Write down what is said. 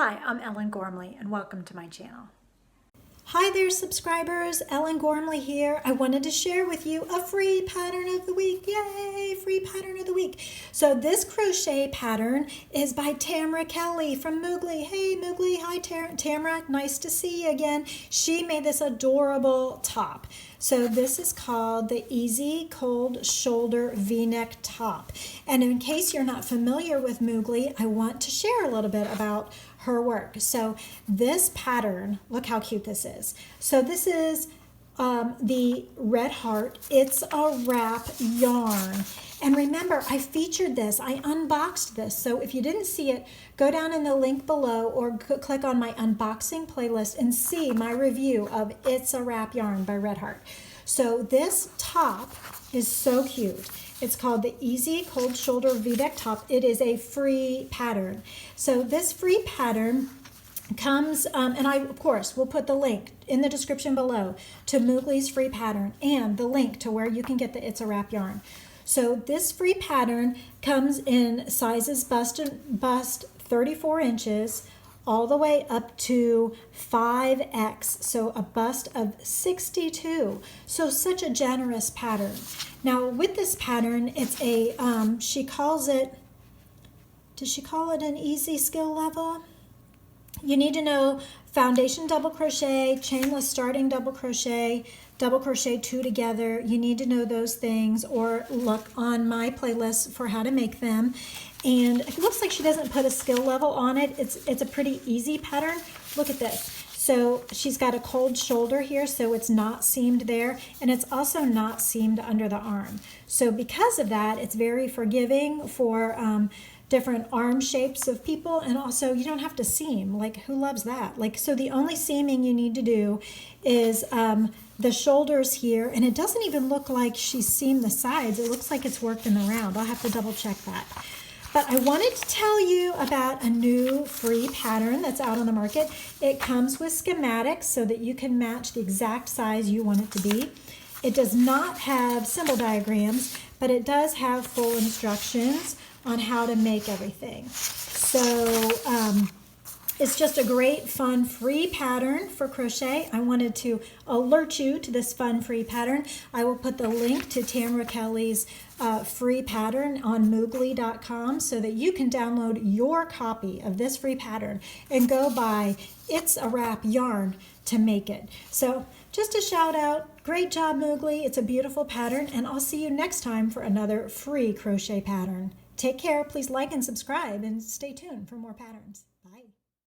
Hi, I'm Ellen Gormley and welcome to my channel. Hi there subscribers, Ellen Gormley here. I wanted to share with you a free pattern of the week. Yay, free pattern of the week. So this crochet pattern is by Tamara Kelly from Moogly. Hey Moogly, hi Tamara, nice to see you again. She made this adorable top. So this is called the Easy Cold Shoulder V-neck top. And in case you're not familiar with Moogly, I want to share a little bit about her work. So this pattern, look how cute this is. So this is the Red Heart. It's a wrap yarn. And remember, I featured this, I unboxed this. So if you didn't see it, go down in the link below or click on my unboxing playlist and see my review of It's a Wrap Yarn by Red Heart. So this top is so cute. It's called the Easy Cold Shoulder V-neck top. It is a free pattern. So this free pattern comes, and I, of course, will put the link in the description below to Moogly's free pattern and the link to where you can get the It's a Wrap yarn. So this free pattern comes in sizes bust 34 inches all the way up to 5X, so a bust of 62. So such a generous pattern. Now with this pattern, it's a, she calls it, does she call it an easy skill level? You need to know foundation double crochet, chainless starting double crochet 2 together. You need to know those things or look on my playlist for how to make them. And it looks like she doesn't put a skill level on it. It's a pretty easy pattern. Look at this. So she's got a cold shoulder here, so it's not seamed there, and it's also not seamed under the arm. So because of that, it's very forgiving for different arm shapes of people, and also you don't have to seam. Like, who loves that? Like, so the only seaming you need to do is the shoulders here, and it doesn't even look like she's seamed the sides. It looks like it's worked in the round. I'll have to double check that. But I wanted to tell you about a new free pattern that's out on the market. It comes with schematics so that you can match the exact size you want it to be. It does not have symbol diagrams, but it does have full instructions on how to make everything. So it's just a great, fun, free pattern for crochet. I wanted to alert you to this fun, free pattern. I will put the link to Tamara Kelly's free pattern on Moogly.com so that you can download your copy of this free pattern and go buy It's a Wrap yarn to make it. So just a shout out. Great job, Moogly. It's a beautiful pattern, and I'll see you next time for another free crochet pattern. Take care. Please like and subscribe and stay tuned for more patterns. Bye.